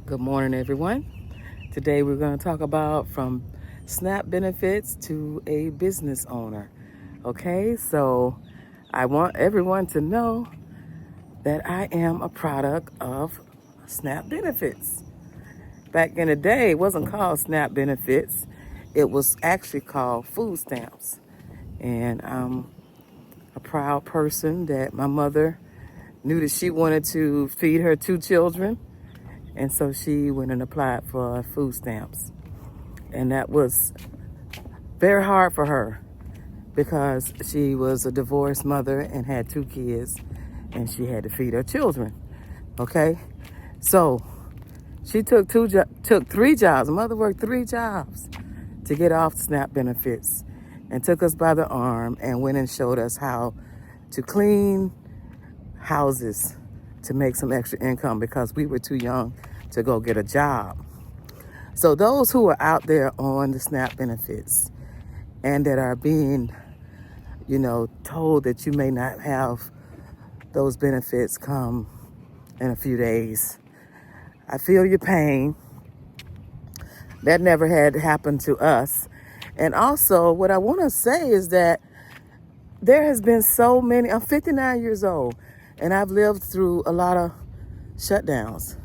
Good morning, everyone. Today we're going to talk about from SNAP benefits to a business owner. Okay, so I want everyone to know that I am a product of SNAP benefits. Back in the day, it wasn't called SNAP benefits, it was actually called food stamps. And I'm a proud person that my mother knew that she wanted to feed her two children. And so she went and applied for food stamps. And that was very hard for her because she was a divorced mother and had two kids and she had to feed her children. Okay? So she took three jobs. Mother worked three jobs to get off SNAP benefits and took us by the arm and went and showed us how to clean houses to make some extra income because we were too young to go get a job. So those who are out there on the SNAP benefits and that are being, told that you may not have those benefits come in a few days, I feel your pain. That never had happened to us. And also what I want to say is that there has been so many, I'm 59 years old and I've lived through a lot of shutdowns,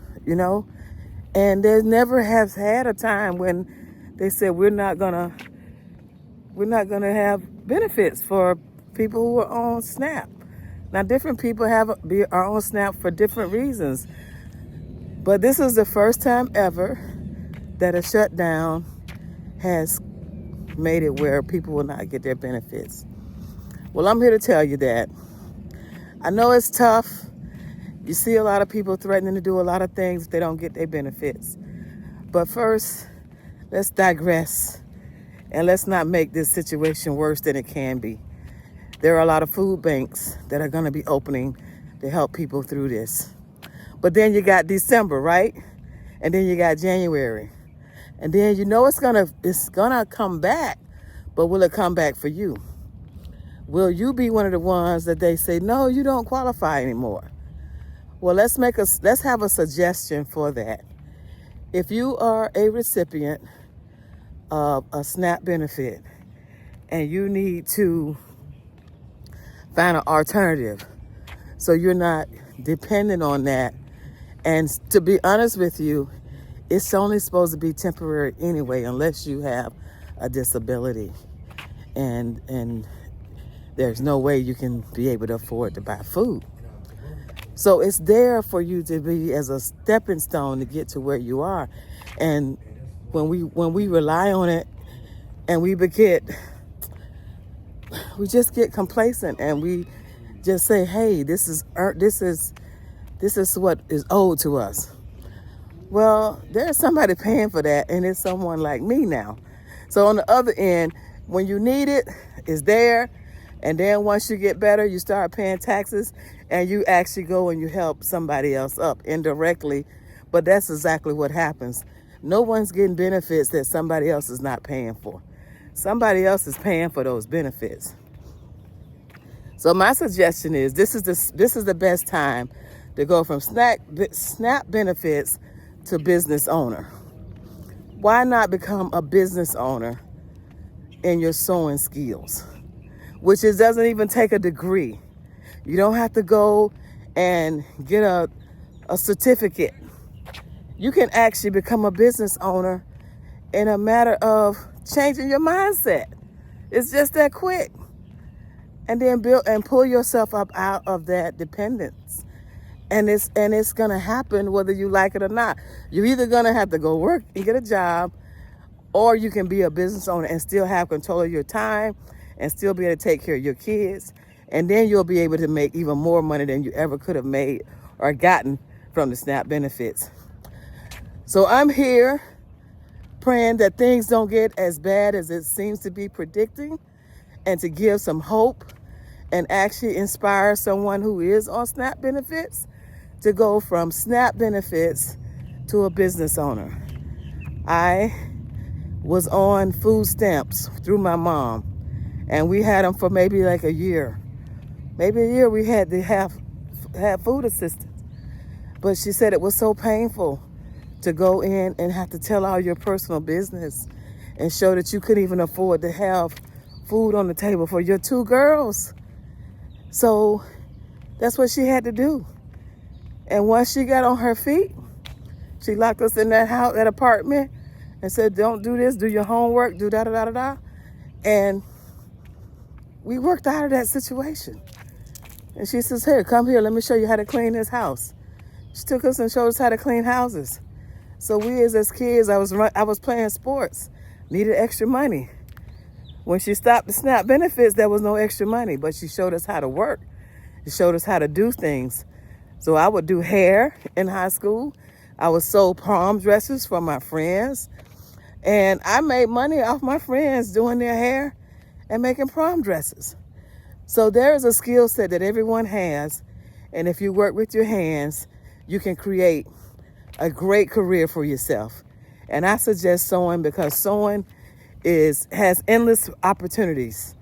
and there never has had a time when they said we're not gonna have benefits for people who are on SNAP. Now, different people are on SNAP for different reasons, but this is the first time ever that a shutdown has made it where people will not get their benefits. Well, I'm here to tell you that I know it's tough. You see a lot of people threatening to do a lot of things if they don't get their benefits. But first, let's digress and let's not make this situation worse than it can be. There are a lot of food banks that are going to be opening to help people through this. But then you got December, right? And then you got January. And then it's gonna come back, but will it come back for you? Will you be one of the ones that they say, no, you don't qualify anymore? Well, let's have a suggestion for that. If you are a recipient of a SNAP benefit and you need to find an alternative so you're not dependent on that, and to be honest with you, it's only supposed to be temporary anyway unless you have a disability and there's no way you can be able to afford to buy food. So it's there for you to be as a stepping stone to get to where you are. And when we rely on it and we just get complacent and we just say, hey, this is what is owed to us. Well, there's somebody paying for that, and it's someone like me now. So on the other end, when you need it, it's there. And then once you get better, you start paying taxes and you actually go and you help somebody else up indirectly. But that's exactly what happens. No one's getting benefits that somebody else is not paying for. Somebody else is paying for those benefits. So my suggestion is this is the best time to go from SNAP benefits to business owner. Why not become a business owner in your sewing skills? Which doesn't even take a degree. You don't have to go and get a certificate. You can actually become a business owner in a matter of changing your mindset. It's just that quick. And then build and pull yourself up out of that dependence. And it's gonna happen whether you like it or not. You're either gonna have to go work and get a job, or you can be a business owner and still have control of your time and still be able to take care of your kids. And then you'll be able to make even more money than you ever could have made or gotten from the SNAP benefits. So I'm here praying that things don't get as bad as it seems to be predicting, and to give some hope and actually inspire someone who is on SNAP benefits to go from SNAP benefits to a business owner. I was on food stamps through my mom, and we had them for maybe like a year. Maybe a year we had to have food assistance. But she said it was so painful to go in and have to tell all your personal business and show that you couldn't even afford to have food on the table for your 2 girls. So that's what she had to do. And once she got on her feet, she locked us in that house, that apartment, and said, don't do this, do your homework, do da-da-da-da-da. And we worked out of that situation. And she says, here, come here, let me show you how to clean this house. She took us and showed us how to clean houses. So we as kids, I was playing sports, needed extra money. When she stopped the SNAP benefits, there was no extra money, but she showed us how to work. She showed us how to do things. So I would do hair in high school. I would sew prom dresses for my friends. And I made money off my friends doing their hair and making prom dresses. So there is a skill set that everyone has. And if you work with your hands, you can create a great career for yourself. And I suggest sewing because sewing has endless opportunities.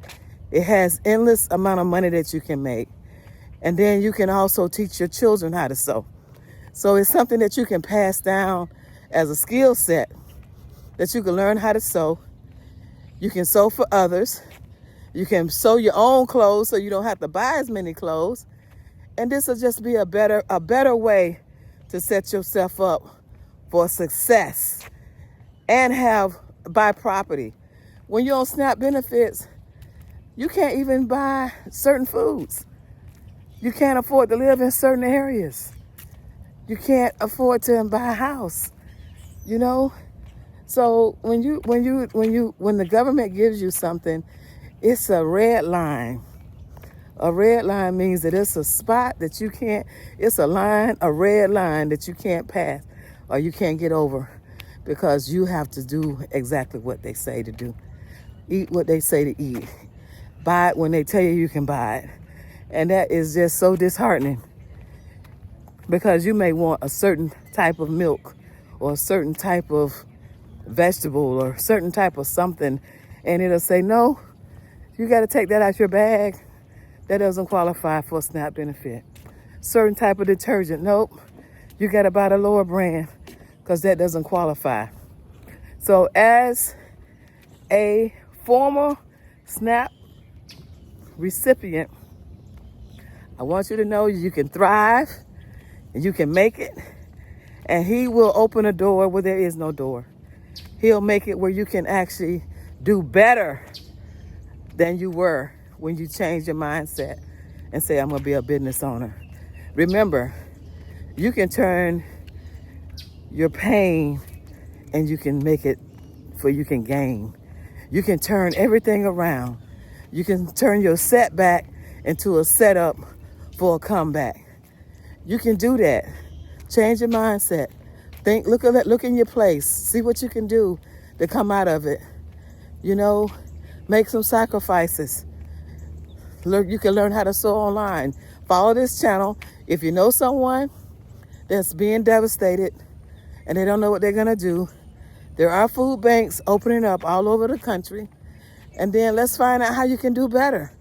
It has endless amount of money that you can make. And then you can also teach your children how to sew. So it's something that you can pass down as a skill set that you can learn how to sew. You can sew for others. You can sew your own clothes so you don't have to buy as many clothes. And this will just be a better way to set yourself up for success and buy property. When you're on SNAP benefits, you can't even buy certain foods. You can't afford to live in certain areas. You can't afford to buy a house, you know? So when the government gives you something, it's a red line. A red line means that it's a spot that you can't, it's a red line that you can't pass or you can't get over because you have to do exactly what they say to do. Eat what they say to eat. Buy it when they tell you can buy it. And that is just so disheartening because you may want a certain type of milk or a certain type of vegetable or a certain type of something, and it'll say, no, you got to take that out your bag. That doesn't qualify for a SNAP benefit. Certain type of detergent, nope, you got to buy the lower brand because that doesn't qualify. So as a former SNAP recipient, I want you to know you can thrive and you can make it, and he will open a door where there is no door. He'll make it where you can actually do better than you were when you change your mindset and say, I'm going to be a business owner. Remember, you can turn your pain and you can make it for you can gain. You can turn everything around. You can turn your setback into a setup for a comeback. You can do that. Change your mindset. Think, look in your place. See what you can do to come out of it. You know, make some sacrifices. You can learn how to sew online. Follow this channel. If you know someone that's being devastated and they don't know what they're going to do, there are food banks opening up all over the country. And then let's find out how you can do better.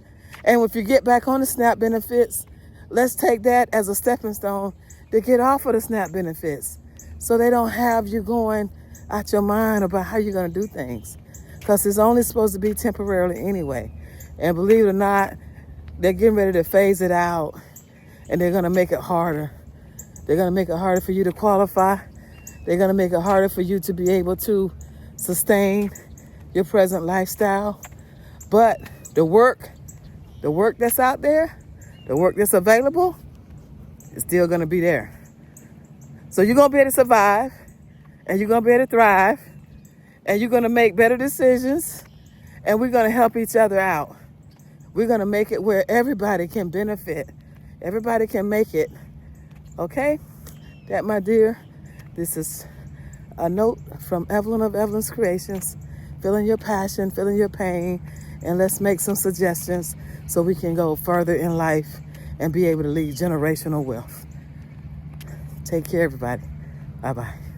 And if you get back on the SNAP benefits, let's take that as a stepping stone to get off of the SNAP benefits so they don't have you going out your mind about how you're going to do things. Because it's only supposed to be temporarily anyway. And believe it or not, they're getting ready to phase it out, and they're going to make it harder. They're going to make it harder for you to qualify. They're going to make it harder for you to be able to sustain your present lifestyle. But the work that's out there, the work that's available, is still going to be there. So you're going to be able to survive, and you're going to be able to thrive, and you're going to make better decisions, and we're going to help each other out. We're going to make it where everybody can benefit. Everybody can make it. Okay? That, my dear, this is a note from Evelyn of Evelyn's Creations. Feeling your passion, feeling your pain, and let's make some suggestions so we can go further in life and be able to lead generational wealth. Take care, everybody. Bye-bye.